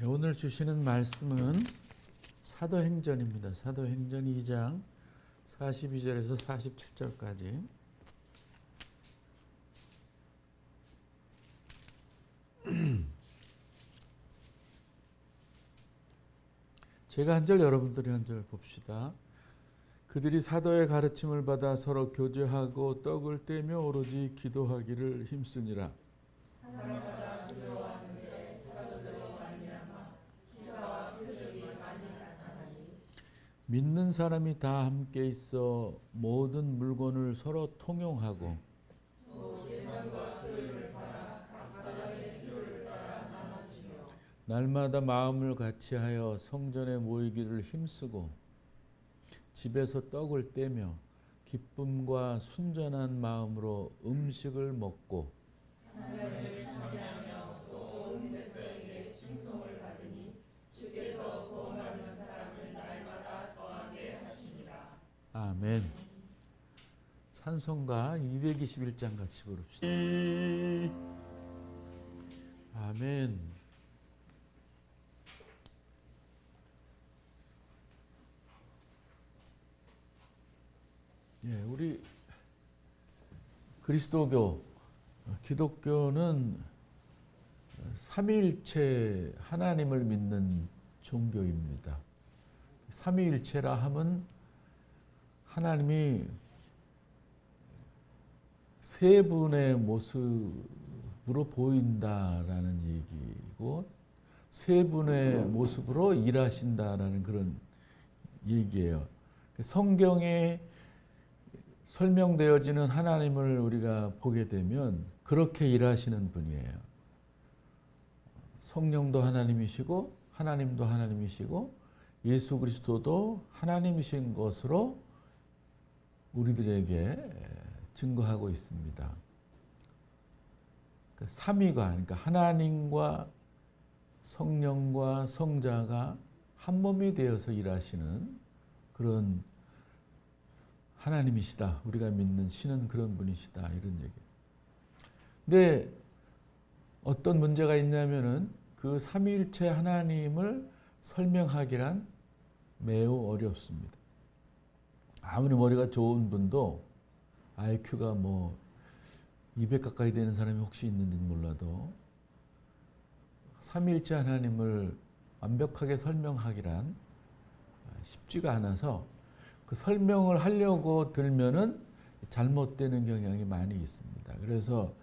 오늘 주시는 말씀은 사도행전입니다. 사도행전 2장 42절에서 47절까지. 제가 한 절, 여러분들이 한 절 봅시다. 그들이 사도의 가르침을 받아 서로 교제하고 떡을 떼며 오로지 기도하기를 힘쓰니라. 사람마다 두려워하는데 사도들로 말미암아 기사와 표적이 많이 나타나니 믿는 사람이 다 함께 있어 모든 물건을 서로 통용하고 또 재산과 소유를 팔아 각 사람의 필요를 따라 나눠주며 날마다 마음을 같이하여 성전에 모이기를 힘쓰고 집에서 떡을 떼며 기쁨과 순전한 마음으로 음식을 먹고 하나님을 찬양하며 또 온 백성에게 칭송을 받으니 주께서 구원받는 사람을 날마다 더하게 하시니라. 아멘. 찬송가 221장 같이 부릅시다. 아멘. 예, 우리 그리스도교, 기독교는 삼위일체 하나님을 믿는 종교입니다. 삼위일체라 함은 하나님이 세 분의 모습으로 보인다라는 얘기고 세 분의 모습으로 일하신다라는 그런 얘기예요. 성경에 설명되어지는 하나님을 우리가 보게 되면 그렇게 일하시는 분이에요. 성령도 하나님이시고 하나님도 하나님이시고 예수 그리스도도 하나님이신 것으로 우리들에게 증거하고 있습니다. 삼위가, 그러니까 하나님과 성령과 성자가 한 몸이 되어서 일하시는 그런 하나님이시다. 우리가 믿는 신은 그런 분이시다. 이런 얘기. 근데 어떤 문제가 있냐면은 그 삼위일체 하나님을 설명하기란 매우 어렵습니다. 아무리 머리가 좋은 분도 IQ가 200 가까이 되는 사람이 혹시 있는지는 몰라도 삼위일체 하나님을 완벽하게 설명하기란 쉽지가 않아서 그 설명을 하려고 들면은 잘못되는 경향이 많이 있습니다. 그래서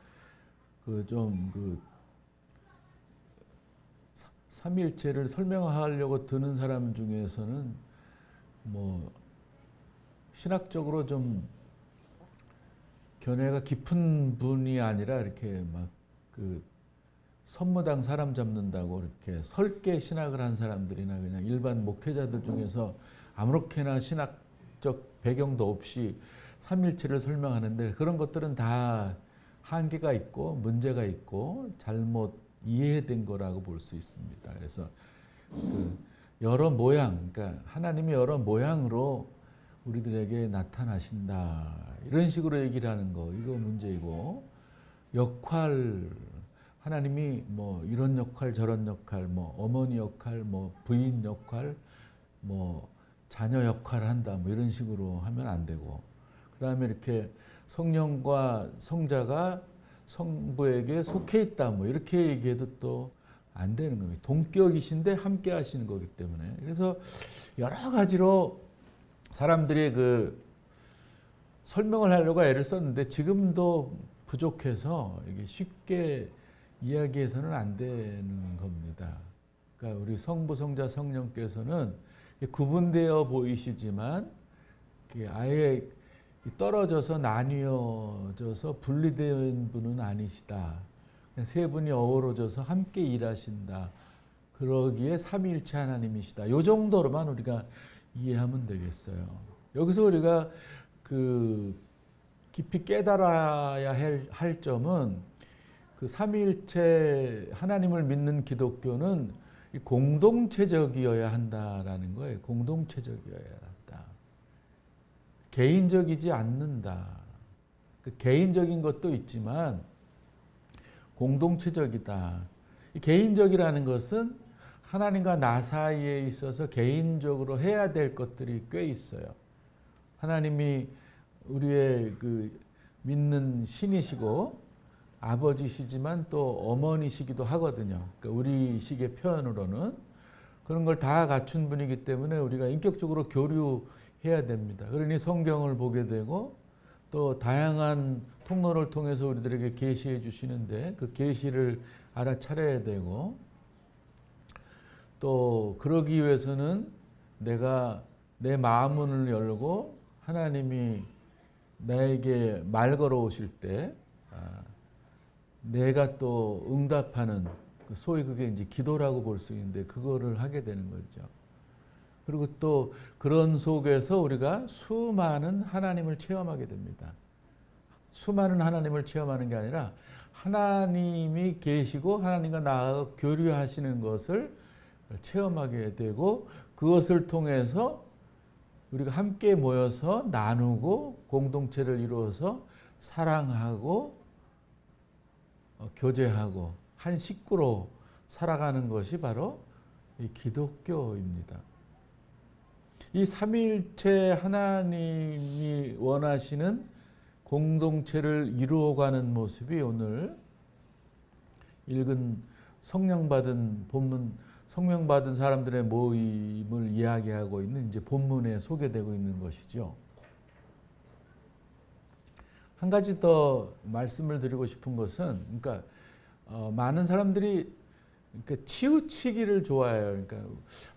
삼위일체를 설명하려고 드는 사람 중에서는 신학적으로 좀 견해가 깊은 분이 아니라 이렇게 선무당 사람 잡는다고 이렇게 설계 신학을 한 사람들이나 그냥 일반 목회자들 중에서 아무렇게나 신학적 배경도 없이 삼위일체를 설명하는데 그런 것들은 다 한계가 있고 문제가 있고 잘못 이해된 거라고 볼 수 있습니다. 그래서 여러 모양, 그러니까 하나님이 여러 모양으로 우리들에게 나타나신다. 이런 식으로 얘기를 하는 거, 이거 문제이고, 역할, 하나님이 이런 역할, 저런 역할, 어머니 역할, 부인 역할, 자녀 역할을 한다. 이런 식으로 하면 안 되고, 그 다음에 이렇게 성령과 성자가 성부에게 속해 있다. 이렇게 얘기해도 또 안 되는 겁니다. 동격이신데 함께 하시는 거기 때문에. 그래서 여러 가지로 사람들이 설명을 하려고 애를 썼는데 지금도 부족해서 이게 쉽게 이야기해서는 안 되는 겁니다. 그러니까 우리 성부, 성자, 성령께서는 구분되어 보이시지만 아예 떨어져서 나뉘어져서 분리된 분은 아니시다. 세 분이 어우러져서 함께 일하신다. 그러기에 삼위일체 하나님이시다. 이 정도로만 우리가 이해하면 되겠어요. 여기서 우리가 깊이 깨달아야 할 점은 삼위일체 하나님을 믿는 기독교는 공동체적이어야 한다라는 거예요. 공동체적이어야 한다. 개인적이지 않는다. 개인적인 것도 있지만 공동체적이다. 개인적이라는 것은 하나님과 나 사이에 있어서 개인적으로 해야 될 것들이 꽤 있어요. 하나님이 우리의 그 믿는 신이시고 아버지시지만 또 어머니시기도 하거든요. 그러니까 우리식의 표현으로는 그런 걸 다 갖춘 분이기 때문에 우리가 인격적으로 교류해야 됩니다. 그러니 성경을 보게 되고 또 다양한 통로를 통해서 우리들에게 계시해 주시는데 그 계시를 알아차려야 되고 또 그러기 위해서는 내가 내 마음문을 열고 하나님이 나에게 말 걸어오실 때 내가 또 응답하는 소위 그게 이제 기도라고 볼 수 있는데 그거를 하게 되는 거죠. 그리고 또 그런 속에서 우리가 수많은 하나님을 체험하게 됩니다. 수많은 하나님을 체험하는 게 아니라 하나님이 계시고 하나님과 나와 교류하시는 것을 체험하게 되고 그것을 통해서 우리가 함께 모여서 나누고 공동체를 이루어서 사랑하고 교제하고 한 식구로 살아가는 것이 바로 이 기독교입니다. 이 삼위일체 하나님이 원하시는 공동체를 이루어가는 모습이 오늘 읽은 성령받은 본문, 성령받은 사람들의 모임을 이야기하고 있는 이제 본문에 소개되고 있는 것이죠. 한 가지 더 말씀을 드리고 싶은 것은, 그러니까 많은 사람들이 그러니까 치우치기를 좋아해요. 그러니까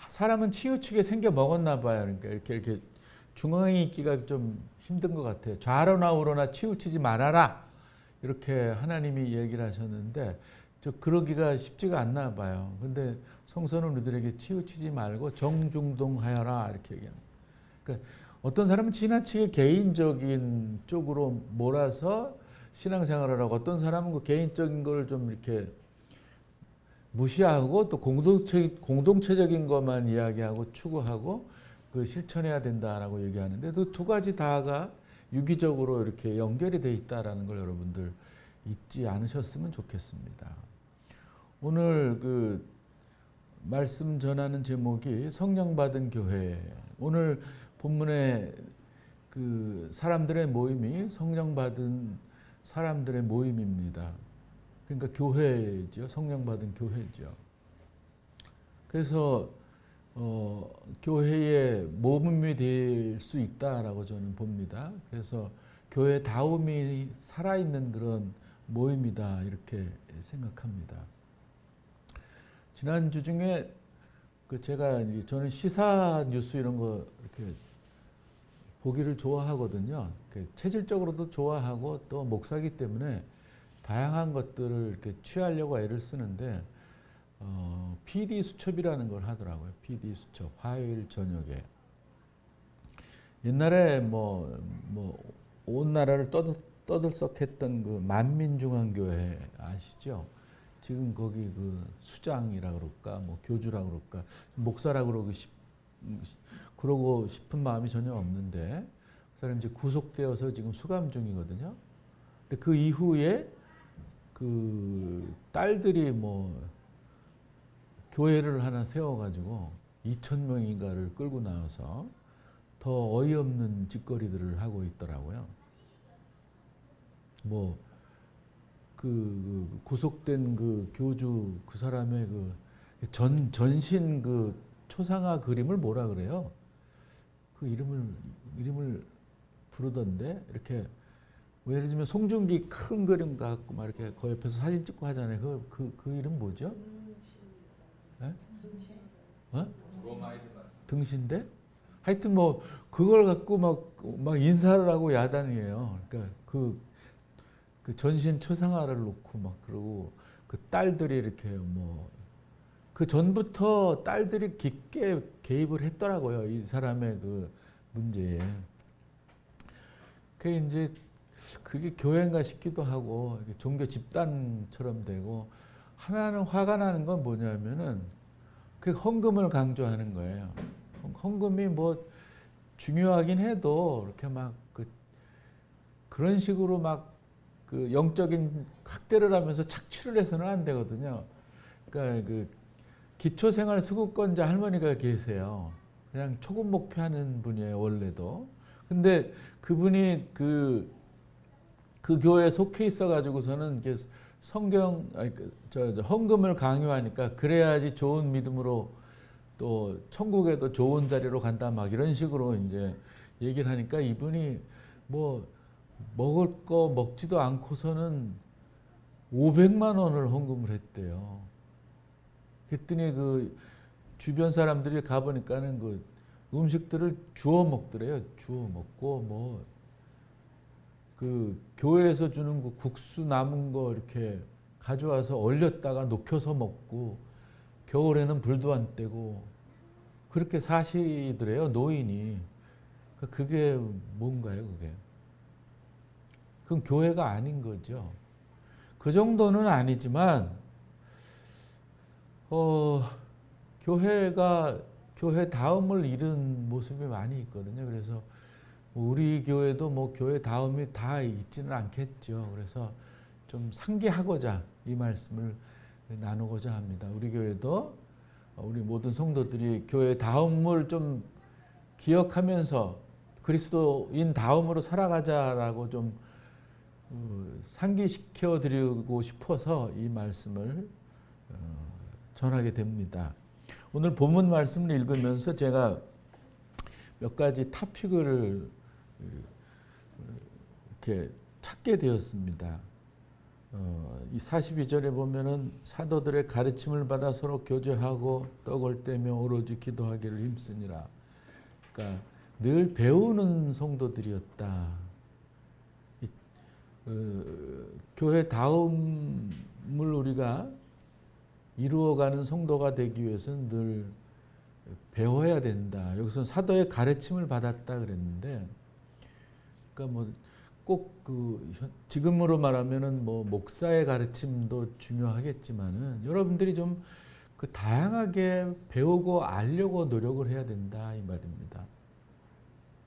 사람은 치우치게 생겨 먹었나 봐요. 그러니까 이렇게 중앙에 있기가 좀 힘든 것 같아요. 좌로나 우로나 치우치지 말아라. 이렇게 하나님이 얘기를 하셨는데 그러기가 쉽지가 않나 봐요. 근데 성서는 우리들에게 치우치지 말고 정중동하여라 이렇게 얘기합니다. 그러니까 어떤 사람은 지나치게 개인적인 쪽으로 몰아서 신앙생활을 하고 어떤 사람은 그 개인적인 걸 좀 이렇게 무시하고 또 공동체적인 것만 이야기하고 추구하고 그 실천해야 된다라고 얘기하는데 그 두 가지 다가 유기적으로 이렇게 연결이 돼 있다라는 걸 여러분들 잊지 않으셨으면 좋겠습니다. 오늘 그 말씀 전하는 제목이 성령 받은 교회. 오늘 본문에 그 사람들의 모임이 성령 받은 사람들의 모임입니다. 그러니까 교회죠. 성령 받은 교회죠. 그래서 교회의 모범이 될 수 있다라고 저는 봅니다. 그래서 교회다움이 살아있는 그런 모임이다 이렇게 생각합니다. 지난주 중에 저는 시사 뉴스 이런 거 이렇게 보기를 좋아하거든요. 체질적으로도 좋아하고 또 목사기 때문에 다양한 것들을 이렇게 취하려고 애를 쓰는데 PD 수첩이라는 걸 하더라고요. PD 수첩 화요일 저녁에 옛날에 온 나라를 떠들썩했던 그 만민중앙교회 아시죠? 지금 거기 그 수장이라 그럴까, 뭐 교주라 그럴까, 목사라 그러고 싶은 마음이 전혀 없는데 그 사람 이제 구속되어서 지금 수감 중이거든요. 근데 그 이후에 그 딸들이 교회를 하나 세워가지고 2,000명인가를 끌고 나와서 더 어이없는 짓거리들을 하고 있더라고요. 구속된 그 교주 그 사람의 그 전신 그 초상화 그림을 뭐라 그래요? 그 이름을 부르던데 이렇게 예를 들면 송중기 큰 그림 갖고 막 이렇게 그 옆에서 사진 찍고 하잖아요. 그 이름 뭐죠? 네? 등신대? 하여튼 그걸 갖고 막 인사를 하고 야단이에요. 그러니까 그 전신 초상화를 놓고 막 그러고 그 딸들이 이렇게 그 전부터 딸들이 깊게 개입을 했더라고요. 이 사람의 그 문제에. 그게 교회인가 싶기도 하고 종교 집단처럼 되고 하나는 화가 나는 건 뭐냐면은 그 헌금을 강조하는 거예요. 헌금이 중요하긴 해도 이렇게 그런 식으로 그 영적인 학대를 하면서 착취를 해서는 안 되거든요. 그러니까 기초생활수급권자 할머니가 계세요. 그냥 초급 목표하는 분이에요, 원래도. 근데 그분이 그 교회에 속해 있어가지고서는 이게 성경, 헌금을 강요하니까 그래야지 좋은 믿음으로 또 천국에도 좋은 자리로 간다 막 이런 식으로 이제 얘기를 하니까 이분이 뭐 먹을 거 먹지도 않고서는 500만 원을 헌금을 했대요. 그랬더니 그 주변 사람들이 가보니까는 그 음식들을 주워 먹더래요. 주워 먹고 뭐 그 교회에서 주는 그 국수 남은 거 이렇게 가져와서 얼렸다가 녹여서 먹고 겨울에는 불도 안 떼고 그렇게 사시더래요, 노인이. 그게 뭔가요, 그게? 그건 교회가 아닌 거죠. 그 정도는 아니지만 교회 다음을 잃은 모습이 많이 있거든요. 그래서 우리 교회도 뭐 교회 다음이 다 있지는 않겠죠. 그래서 좀 상기하고자 이 말씀을 나누고자 합니다. 우리 교회도 우리 모든 성도들이 교회 다음을 좀 기억하면서 그리스도인 다음으로 살아가자라고 좀 상기시켜 드리고 싶어서 이 말씀을 전하게 됩니다. 오늘 본문 말씀을 읽으면서 제가 몇 가지 토픽을 이렇게 찾게 되었습니다. 이 42절에 보면은 사도들의 가르침을 받아 서로 교제하고 떡을 떼며 오로지 기도하기를 힘쓰니라. 그러니까 늘 배우는 성도들이었다. 교회 다음을 우리가 이루어가는 성도가 되기 위해서는 늘 배워야 된다. 여기서 사도의 가르침을 받았다 그랬는데, 그러니까 뭐 꼭 그 지금으로 말하면은 뭐 목사의 가르침도 중요하겠지만은 여러분들이 좀 그 다양하게 배우고 알려고 노력을 해야 된다 이 말입니다.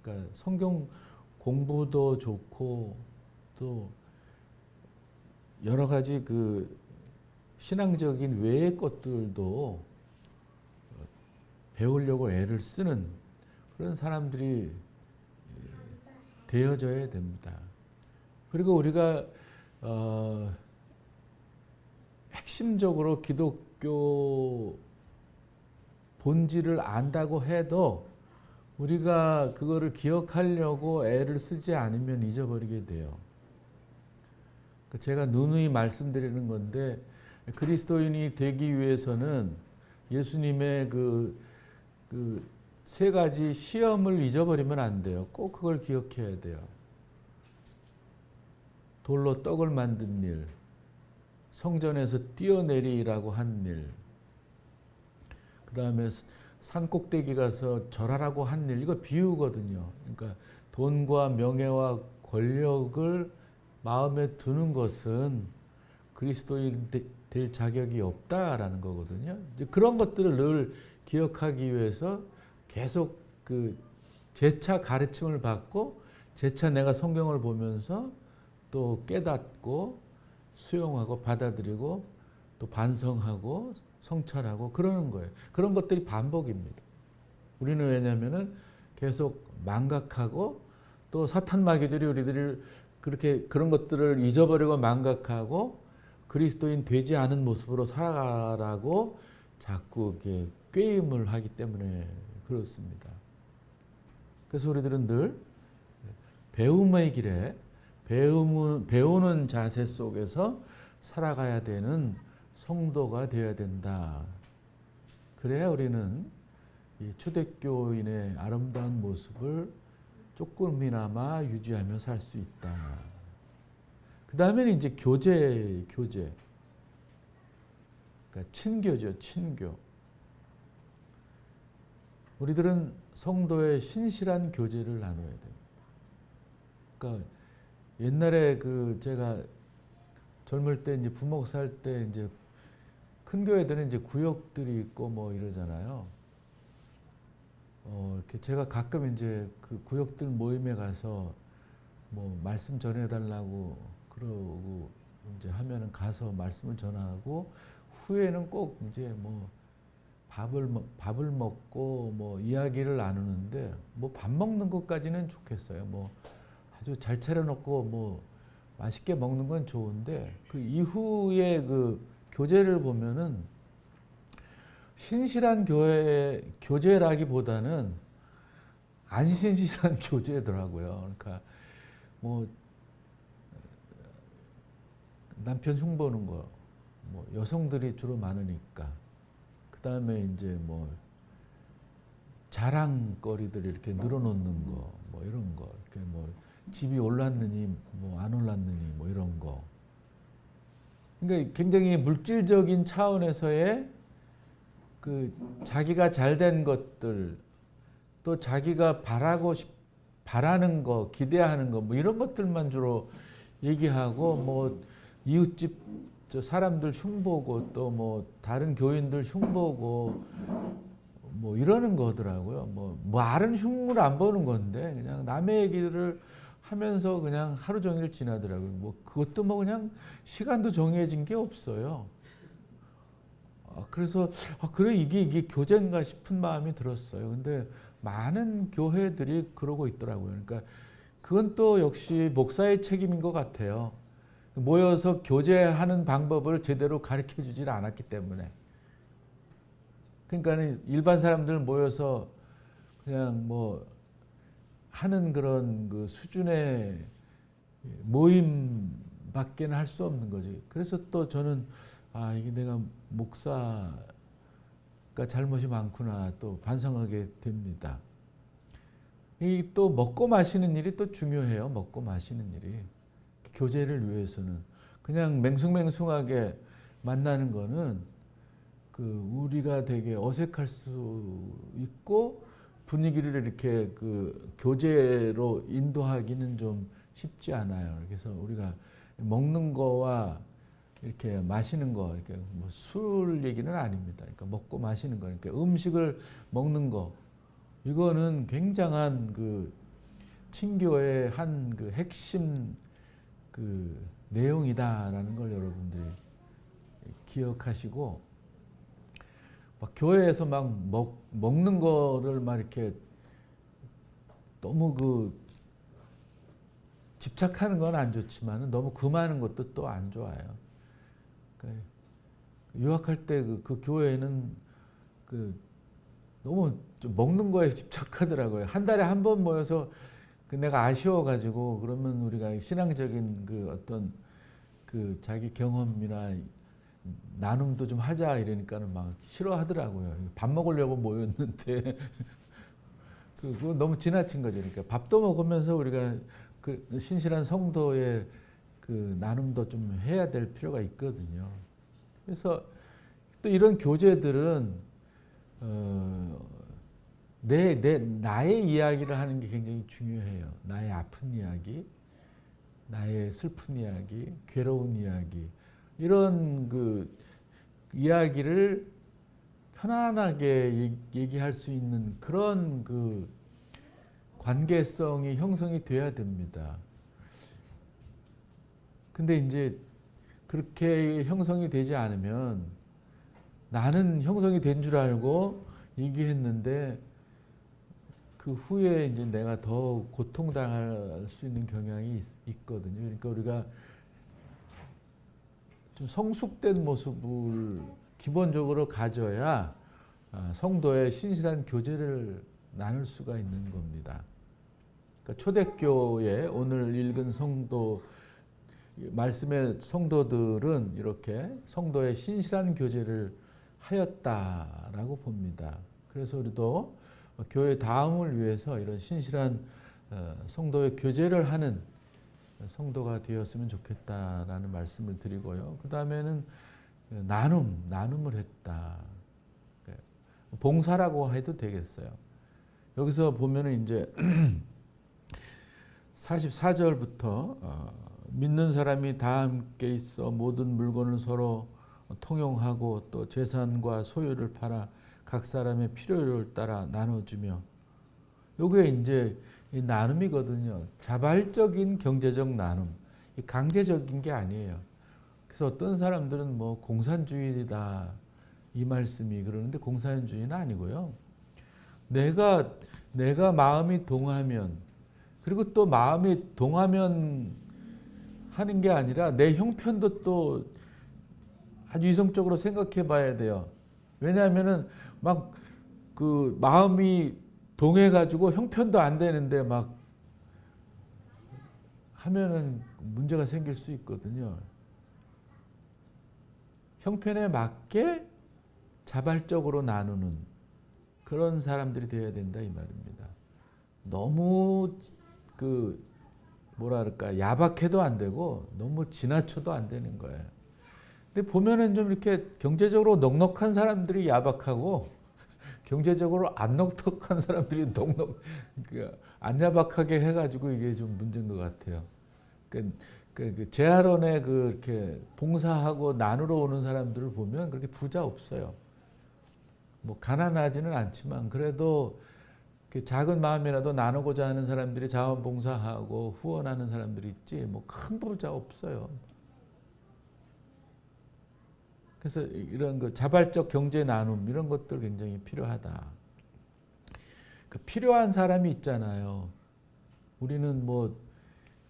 그러니까 성경 공부도 좋고 또 여러 가지 그 신앙적인 외의 것들도 배우려고 애를 쓰는 그런 사람들이 되어져야 됩니다. 그리고 우리가 핵심적으로 기독교 본질을 안다고 해도 우리가 그거를 기억하려고 애를 쓰지 않으면 잊어버리게 돼요. 제가 누누이 말씀드리는 건데 그리스도인이 되기 위해서는 예수님의 그 세 가지 시험을 잊어버리면 안 돼요. 꼭 그걸 기억해야 돼요. 돌로 떡을 만든 일, 성전에서 뛰어내리라고 한 일, 그 다음에 산 꼭대기 가서 절하라고 한 일, 이거 비유거든요. 그러니까 돈과 명예와 권력을 마음에 두는 것은 그리스도인 될 자격이 없다라는 거거든요. 이제 그런 것들을 늘 기억하기 위해서 계속 그 재차 가르침을 받고 재차 내가 성경을 보면서 또 깨닫고 수용하고 받아들이고 또 반성하고 성찰하고 그러는 거예요. 그런 것들이 반복입니다. 우리는 왜냐하면은 계속 망각하고 또 사탄 마귀들이 우리들을 그렇게 그런 것들을 잊어버리고 망각하고 그리스도인 되지 않은 모습으로 살아가라고 자꾸 이렇게 꾀임을 하기 때문에 그렇습니다. 그래서 우리들은 늘 배움의 길에 배우는 자세 속에서 살아가야 되는 성도가 되어야 된다. 그래야 우리는 이 초대교인의 아름다운 모습을 조금이나마 유지하며 살 수 있다. 그 다음에는 이제 교제. 그러니까 친교죠, 친교. 우리들은 성도의 신실한 교제를 나눠야 돼요. 그러니까 옛날에 그 제가 젊을 때 이제 부목 살 때 이제 큰 교회들은 이제 구역들이 있고 뭐 이러잖아요. 이렇게 제가 가끔 이제 그 구역들 모임에 가서 뭐 말씀 전해달라고 그러고 이제 하면은 가서 말씀을 전하고 후에는 꼭 이제 뭐 밥을 먹고 뭐 이야기를 나누는데 뭐 밥 먹는 것까지는 좋겠어요. 뭐 아주 잘 차려놓고 뭐 맛있게 먹는 건 좋은데 그 이후에 그 교제를 보면은 신실한 교제라기보다는 안 신실한 교제더라고요. 그러니까 뭐 남편 흉보는 거, 뭐 여성들이 주로 많으니까. 그 다음에 이제 뭐 자랑거리들 이렇게 늘어놓는 거, 뭐 이런 거, 이렇게 뭐 집이 올랐느니 뭐 안 올랐느니 뭐 이런 거. 그러니까 굉장히 물질적인 차원에서의 그 자기가 잘된 것들, 또 자기가 바라는 거, 기대하는 거, 뭐 이런 것들만 주로 얘기하고 뭐 이웃집 저 사람들 흉보고 또 뭐 다른 교인들 흉보고 뭐 이러는 거더라고요. 뭐 말은 흉을 안 보는 건데 그냥 남의 얘기를 하면서 그냥 하루 종일 지나더라고요. 뭐 그것도 뭐 그냥 시간도 정해진 게 없어요. 그래서 그래 이게 교제인가 싶은 마음이 들었어요. 근데 많은 교회들이 그러고 있더라고요. 그러니까 그건 또 역시 목사의 책임인 것 같아요. 모여서 교제하는 방법을 제대로 가르쳐 주질 않았기 때문에. 그러니까 일반 사람들 모여서 그냥 뭐 하는 그런 그 수준의 모임밖에는 할 수 없는 거지. 그래서 또 저는 이게 내가 목사가 잘못이 많구나 또 반성하게 됩니다. 이 또 먹고 마시는 일이 또 중요해요. 먹고 마시는 일이. 교제를 위해서는 그냥 맹숭맹숭하게 만나는 거는 그 우리가 되게 어색할 수 있고 분위기를 이렇게 그 교제로 인도하기는 좀 쉽지 않아요. 그래서 우리가 먹는 거와 이렇게 마시는 거, 이렇게 뭐 술 얘기는 아닙니다. 그러니까 먹고 마시는 거, 그러니까 음식을 먹는 거, 이거는 굉장한 그 친교의 한 그 핵심 그 내용이다라는 걸 여러분들이 기억하시고, 막 교회에서 막 먹는 거를 막 이렇게 너무 그 집착하는 건 안 좋지만 너무 금하는 것도 또 안 좋아요. 그러니까 유학할 때 그 교회는 그 너무 좀 먹는 거에 집착하더라고요. 한 달에 한 번 모여서 내가 아쉬워가지고 그러면 우리가 신앙적인 그 어떤 그 자기 경험이나 나눔도 좀 하자 이러니까는 막 싫어하더라고요. 밥 먹으려고 모였는데 그거 너무 지나친 거죠. 그러니까 밥도 먹으면서 우리가 그 신실한 성도의 그 나눔도 좀 해야 될 필요가 있거든요. 그래서 또 이런 교제들은 나의 이야기를 하는 게 굉장히 중요해요. 나의 아픈 이야기, 나의 슬픈 이야기, 괴로운 이야기, 이런 그 이야기를 편안하게 얘기할 수 있는 그런 그 관계성이 형성이 돼야 됩니다. 근데 이제 그렇게 형성이 되지 않으면 나는 형성이 된 줄 알고 얘기했는데 그 후에 이제 내가 더 고통당할 수 있는 경향이 있거든요. 그러니까 우리가 좀 성숙된 모습을 기본적으로 가져야 성도의 신실한 교제를 나눌 수가 있는 겁니다. 그러니까 초대교회 오늘 읽은 성도 말씀의 성도들은 이렇게 성도의 신실한 교제를 하였다라고 봅니다. 그래서 우리도 교회 다음을 위해서 이런 신실한 성도의 교제를 하는 성도가 되었으면 좋겠다라는 말씀을 드리고요. 그 다음에는 나눔을 했다. 봉사라고 해도 되겠어요. 여기서 보면은 이제 44절부터 믿는 사람이 다 함께 있어 모든 물건을 서로 통용하고 또 재산과 소유를 팔아 각 사람의 필요를 따라 나눠주며, 요게 이제 이 나눔이거든요. 자발적인 경제적 나눔, 강제적인 게 아니에요. 그래서 어떤 사람들은 뭐 공산주의다 이 말씀이 그러는데 공사연주의는 아니고요. 내가 마음이 동하면, 그리고 또 마음이 동하면 하는 게 아니라 내 형편도 또 아주 이성적으로 생각해 봐야 돼요. 왜냐하면은 막 그 마음이 동해 가지고 형편도 안 되는데 막 하면은 문제가 생길 수 있거든요. 형편에 맞게 자발적으로 나누는 그런 사람들이 되어야 된다 이 말입니다. 너무 그 뭐랄까 야박해도 안 되고 너무 지나쳐도 안 되는 거예요. 근데 보면은 좀 이렇게 경제적으로 넉넉한 사람들이 야박하고 경제적으로 안 넉넉한 사람들이 안 야박하게 해가지고 이게 좀 문제인 것 같아요. 그 재활원에 그렇게 봉사하고 나누러 오는 사람들을 보면 그렇게 부자 없어요. 뭐 가난하지는 않지만 그래도 작은 마음이라도 나누고자 하는 사람들이 자원봉사하고 후원하는 사람들이 있지 뭐 큰 부자 없어요. 그래서 이런 그 자발적 경제 나눔 이런 것들 굉장히 필요하다. 그 필요한 사람이 있잖아요. 우리는 뭐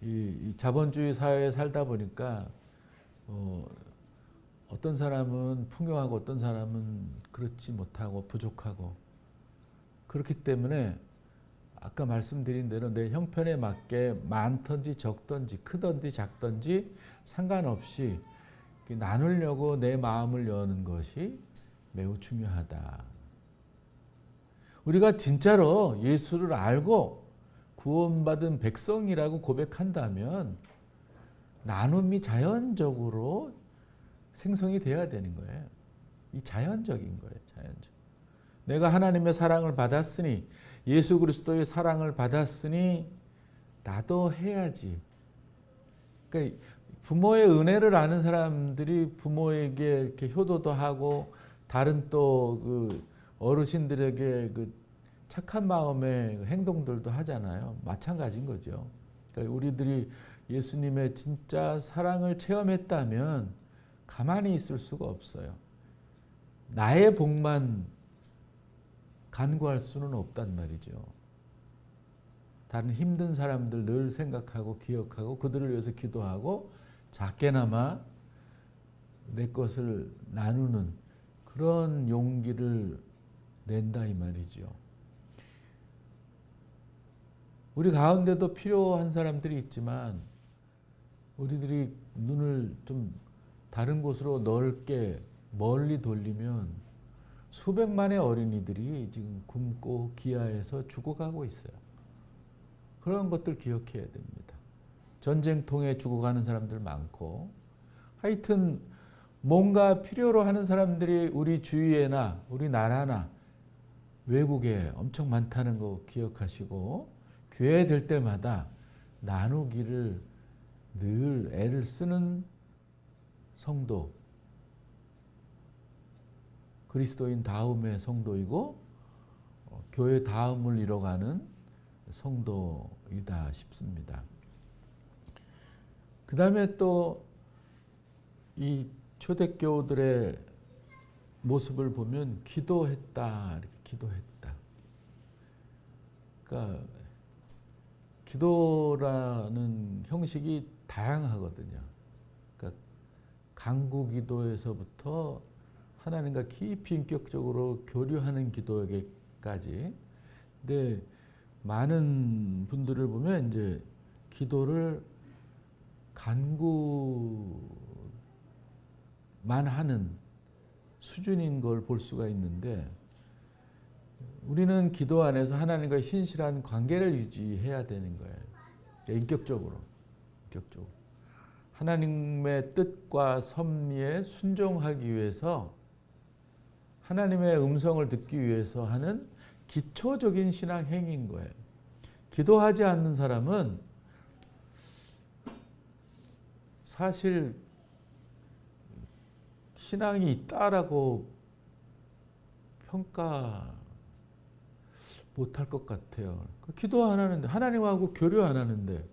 이 자본주의 사회에 살다 보니까 어떤 사람은 풍요하고 어떤 사람은 그렇지 못하고 부족하고 그렇기 때문에 아까 말씀드린 대로 내 형편에 맞게 많든지 적든지 크든지 작든지 상관없이 나누려고 내 마음을 여는 것이 매우 중요하다. 우리가 진짜로 예수를 알고 구원받은 백성이라고 고백한다면 나눔이 자연적으로 생성이 돼야 되는 거예요. 이 자연적인 거예요. 자연적. 내가 하나님의 사랑을 받았으니 예수 그리스도의 사랑을 받았으니 나도 해야지. 그러니까 부모의 은혜를 아는 사람들이 부모에게 이렇게 효도도 하고 다른 또 그 어르신들에게 그 착한 마음의 행동들도 하잖아요. 마찬가지인 거죠. 그러니까 우리들이 예수님의 진짜 사랑을 체험했다면 가만히 있을 수가 없어요. 나의 복만 간구할 수는 없단 말이죠. 다른 힘든 사람들 늘 생각하고 기억하고 그들을 위해서 기도하고 작게나마 내 것을 나누는 그런 용기를 낸다 이 말이죠. 우리 가운데도 필요한 사람들이 있지만 우리들이 눈을 좀 다른 곳으로 넓게 멀리 돌리면 수백만의 어린이들이 지금 굶고 기아해서 죽어가고 있어요. 그런 것들 기억해야 됩니다. 전쟁통에 죽어가는 사람들 많고 하여튼 뭔가 필요로 하는 사람들이 우리 주위에나 우리나라나 외국에 엄청 많다는 거 기억하시고 교회 될 때마다 나누기를 늘 애를 쓰는 성도, 그리스도인 다음의 성도이고 교회 다음을 이뤄가는 성도이다 싶습니다. 그 다음에 또 이 초대교우들의 모습을 보면 기도했다, 이렇게 기도했다. 그러니까 기도라는 형식이 다양하거든요. 그러니까 간구 기도에서부터 하나님과 깊이 인격적으로 교류하는 기도에게까지. 근데 많은 분들을 보면 이제 기도를 간구만 하는 수준인 걸 볼 수가 있는데 우리는 기도 안에서 하나님과 신실한 관계를 유지해야 되는 거예요. 인격적으로. 하나님의 뜻과 섭리에 순종하기 위해서 하나님의 음성을 듣기 위해서 하는 기초적인 신앙 행위인 거예요. 기도하지 않는 사람은 사실 신앙이 있다라고 평가 못할 것 같아요. 기도 안 하는데, 하나님하고 교류 안 하는데,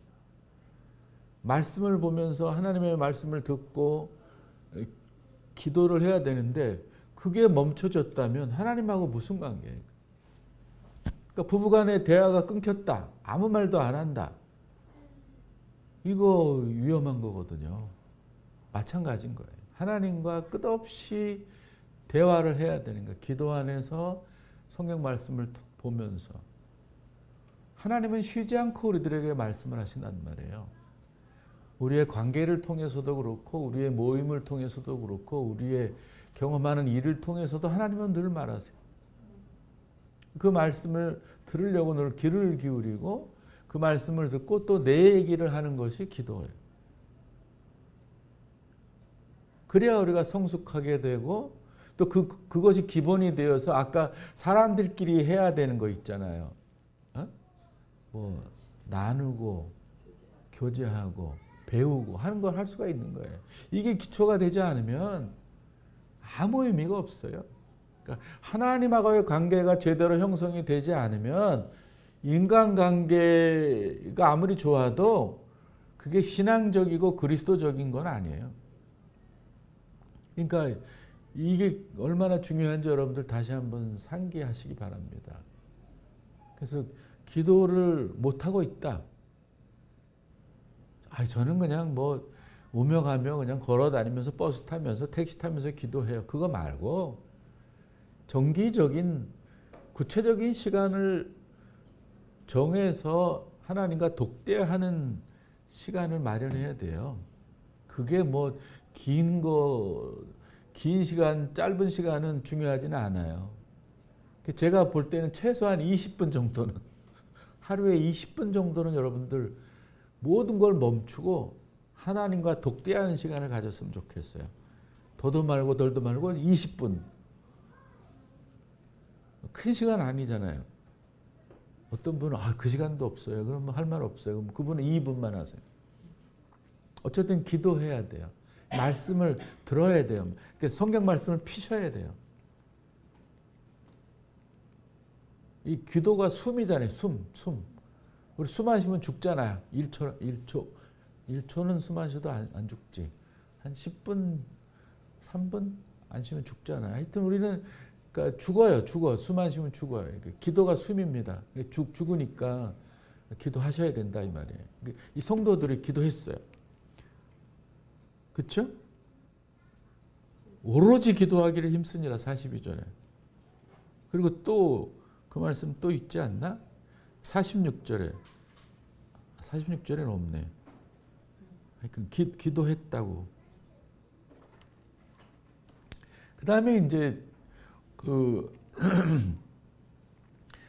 말씀을 보면서 하나님의 말씀을 듣고 기도를 해야 되는데 그게 멈춰졌다면 하나님하고 무슨 관계예요? 그러니까 부부간의 대화가 끊겼다. 아무 말도 안 한다. 이거 위험한 거거든요. 마찬가지인 거예요. 하나님과 끝없이 대화를 해야 되는 거예요. 기도 안에서 성경 말씀을 보면서. 하나님은 쉬지 않고 우리들에게 말씀을 하신단 말이에요. 우리의 관계를 통해서도 그렇고 우리의 모임을 통해서도 그렇고 우리의 경험하는 일을 통해서도 하나님은 늘 말하세요. 그 말씀을 들으려고 늘 귀를 기울이고 그 말씀을 듣고 또 내 얘기를 하는 것이 기도예요. 그래야 우리가 성숙하게 되고 또 그것이 기본이 되어서 아까 사람들끼리 해야 되는 거 있잖아요. 뭐 나누고 교제하고 배우고 하는 걸 할 수가 있는 거예요. 이게 기초가 되지 않으면 아무 의미가 없어요. 그러니까 하나님하고의 관계가 제대로 형성이 되지 않으면 인간관계가 아무리 좋아도 그게 신앙적이고 그리스도적인 건 아니에요. 그러니까 이게 얼마나 중요한지 여러분들 다시 한번 상기하시기 바랍니다. 그래서 기도를 못하고 있다. 저는 그냥 뭐 오며 가며 그냥 걸어 다니면서 버스 타면서 택시 타면서 기도해요. 그거 말고 정기적인 구체적인 시간을 정해서 하나님과 독대하는 시간을 마련해야 돼요. 그게 뭐 긴 시간, 짧은 시간은 중요하지는 않아요. 제가 볼 때는 최소한 20분 정도는, 하루에 20분 정도는 여러분들 모든 걸 멈추고 하나님과 독대하는 시간을 가졌으면 좋겠어요. 더도 말고 덜도 말고 20분. 큰 시간 아니잖아요. 어떤 분은 그 시간도 없어요. 그럼 할 말 없어요. 그럼 그분은 2분만 하세요. 어쨌든 기도해야 돼요. 말씀을 들어야 돼요. 그러니까 성경 말씀을 피셔야 돼요. 이 기도가 숨이잖아요. 숨. 우리 숨 안 쉬면 죽잖아요. 1초는 숨 안 쉬어도 안 죽지. 한 10분, 3분 안 쉬면 죽잖아요. 하여튼 우리는 그러니까 죽어. 숨 안 쉬면 죽어요. 기도가 숨입니다. 죽으니까 기도하셔야 된다 이 말이에요. 이 성도들이 기도했어요. 그렇죠? 오로지 기도하기를 힘쓰니라 42절에. 그리고 또 그 말씀 또 있지 않나? 46절에. 46절에는 없네. 기도했다고. 그 다음에 이제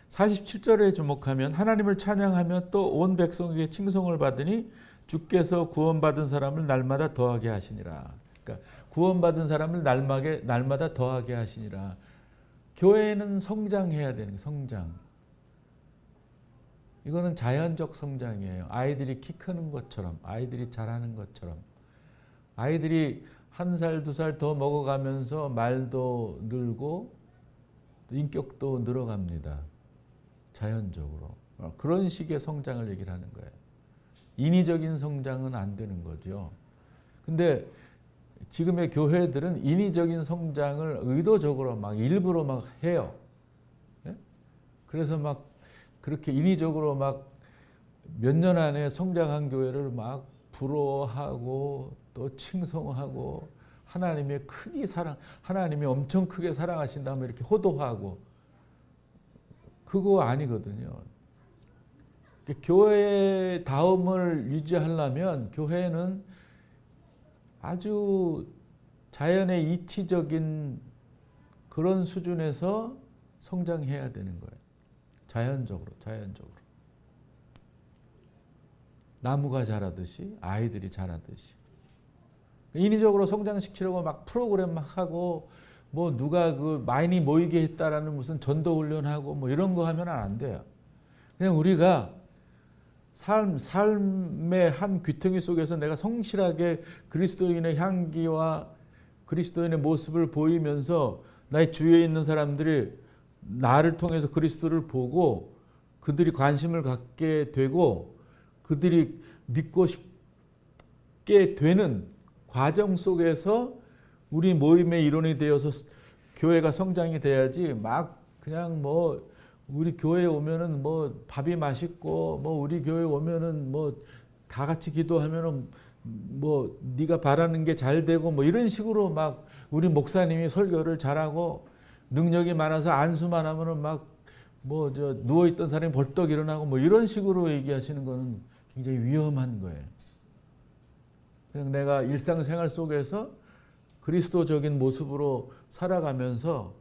47절에 주목하면 하나님을 찬양하며 또 온 백성에게 칭송을 받으니 주께서 구원받은 사람을 날마다 더하게 하시니라. 그러니까 구원받은 사람을 날마다 더하게 하시니라. 교회는 성장해야 되는 거예요. 성장. 이거는 자연적 성장이에요. 아이들이 키 크는 것처럼, 아이들이 자라는 것처럼. 아이들이 1살, 2살 더 먹어가면서 말도 늘고 인격도 늘어갑니다. 자연적으로. 그런 식의 성장을 얘기를 하는 거예요. 인위적인 성장은 안 되는 거죠. 근데 지금의 교회들은 인위적인 성장을 의도적으로 막 일부러 막 해요. 네? 그래서 막 그렇게 인위적으로 막 몇 년 안에 성장한 교회를 막 부러워하고 또 칭송하고 하나님의 하나님이 엄청 크게 사랑하신다면 이렇게 호도하고 그거 아니거든요. 교회의 다움을 유지하려면 교회는 아주 자연의 이치적인 그런 수준에서 성장해야 되는 거예요. 자연적으로. 나무가 자라듯이 아이들이 자라듯이. 인위적으로 성장시키려고 막 프로그램 막 하고 뭐 누가 많이 모이게 했다라는 무슨 전도 훈련하고 뭐 이런 거 하면 안 돼요. 그냥 우리가 삶의 한 귀퉁이 속에서 내가 성실하게 그리스도인의 향기와 그리스도인의 모습을 보이면서 나의 주위에 있는 사람들이 나를 통해서 그리스도를 보고 그들이 관심을 갖게 되고 그들이 믿고 싶게 되는 과정 속에서 우리 모임의 일원이 되어서 교회가 성장이 돼야지 막 그냥 뭐 우리 교회에 오면은 뭐 밥이 맛있고 뭐 우리 교회 오면은 뭐 다 같이 기도하면은 뭐 네가 바라는 게 잘 되고 뭐 이런 식으로 막 우리 목사님이 설교를 잘하고 능력이 많아서 안수만 하면은 막 뭐 저 누워 있던 사람이 벌떡 일어나고 뭐 이런 식으로 얘기하시는 거는 굉장히 위험한 거예요. 그냥 내가 일상생활 속에서 그리스도적인 모습으로 살아가면서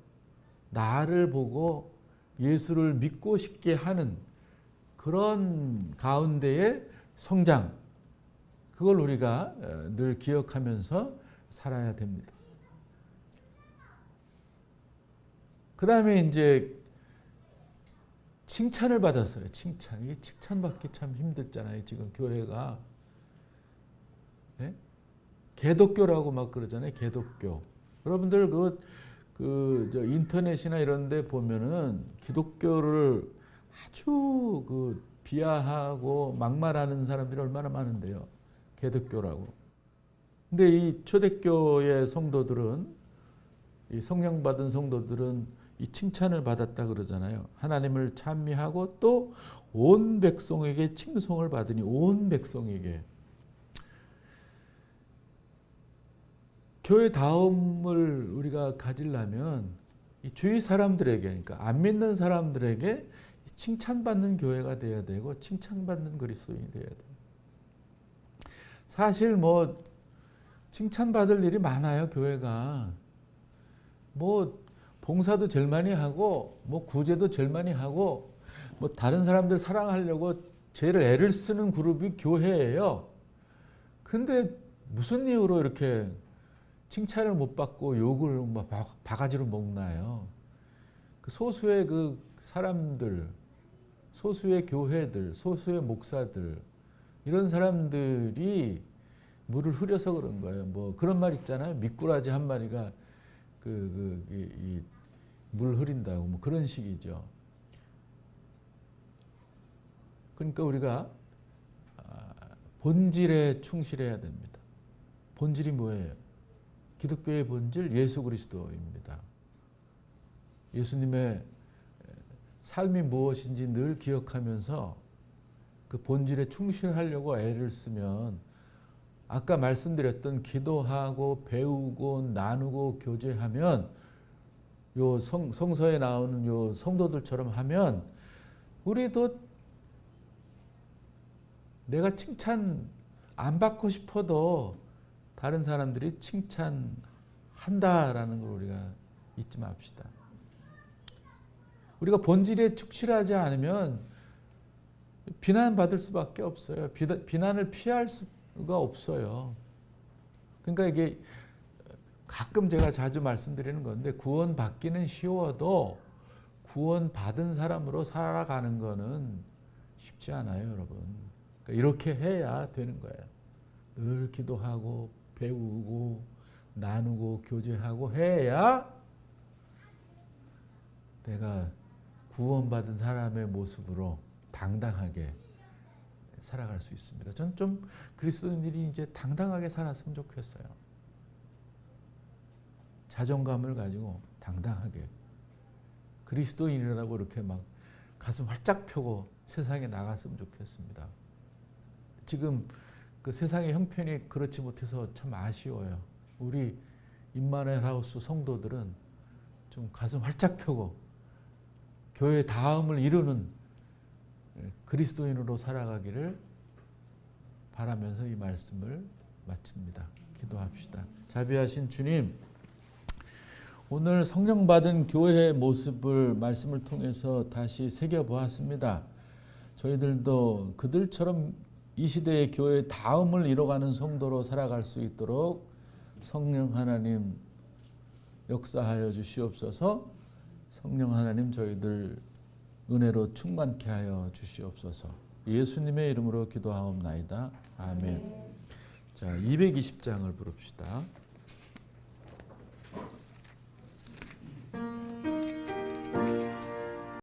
나를 보고 예수를 믿고 싶게 하는 그런 가운데의 성장, 그걸 우리가 늘 기억하면서 살아야 됩니다. 그 다음에 이제 칭찬을 받았어요. 칭찬. 이게 칭찬받기 참 힘들잖아요. 지금 교회가. 네? 개독교라고 막 그러잖아요. 개독교. 여러분들 저 인터넷이나 이런 데 보면은 기독교를 아주 비하하고 막말하는 사람들이 얼마나 많은데요. 개독교라고. 근데 이 초대교의 성도들은, 이 성령 받은 성도들은 이 칭찬을 받았다 그러잖아요. 하나님을 찬미하고 또 온 백성에게 칭송을 받으니, 온 백성에게. 교회 다음을 우리가 가지려면 이 주위 사람들에게, 그러니까 안 믿는 사람들에게 칭찬받는 교회가 돼야 되고 칭찬받는 그리스도인이 돼야 돼요. 사실 뭐 칭찬받을 일이 많아요. 교회가. 뭐 봉사도 제일 많이 하고 뭐 구제도 제일 많이 하고 뭐 다른 사람들 사랑하려고 제일 애를 쓰는 그룹이 교회예요. 근데 무슨 이유로 이렇게 칭찬을 못 받고 욕을 막 바가지로 먹나요? 그 소수의 그 사람들, 소수의 교회들, 소수의 목사들, 이런 사람들이 물을 흐려서 그런 거예요. 뭐 그런 말 있잖아요. 미꾸라지 한 마리가 물 흐린다고 뭐 그런 식이죠. 그러니까 우리가 본질에 충실해야 됩니다. 본질이 뭐예요? 기독교의 본질 예수 그리스도입니다. 예수님의 삶이 무엇인지 늘 기억하면서 그 본질에 충실하려고 애를 쓰면 아까 말씀드렸던 기도하고 배우고 나누고 교제하면 요 성서에 나오는 요 성도들처럼 하면 우리도 내가 칭찬 안 받고 싶어도 다른 사람들이 칭찬한다라는 걸 우리가 잊지 맙시다. 우리가 본질에 충실하지 않으면 비난받을 수밖에 없어요. 비난을 피할 수가 없어요. 그러니까 이게 가끔 제가 자주 말씀드리는 건데 구원받기는 쉬워도 구원받은 사람으로 살아가는 거는 쉽지 않아요, 여러분. 그러니까 이렇게 해야 되는 거예요. 늘 기도하고 배우고 나누고 교제하고 해야 내가 구원받은 사람의 모습으로 당당하게 살아갈 수 있습니다. 전 좀 그리스도인들이 이제 당당하게 살았으면 좋겠어요. 자존감을 가지고 당당하게 그리스도인이라고 이렇게 막 가슴 활짝 펴고 세상에 나갔으면 좋겠습니다. 지금 그 세상의 형편이 그렇지 못해서 참 아쉬워요. 우리 임마누엘 하우스 성도들은 좀 가슴 활짝 펴고 교회 다음을 이루는 그리스도인으로 살아가기를 바라면서 이 말씀을 마칩니다. 기도합시다. 자비하신 주님, 오늘 성령 받은 교회의 모습을 말씀을 통해서 다시 새겨보았습니다. 저희들도 그들처럼 이 시대의 교회 다음을 이뤄가는 성도로 살아갈 수 있도록 성령 하나님 역사하여 주시옵소서. 성령 하나님 저희들 은혜로 충만케 하여 주시옵소서. 예수님의 이름으로 기도하옵나이다. 아멘. 자, 220장을 부릅시다.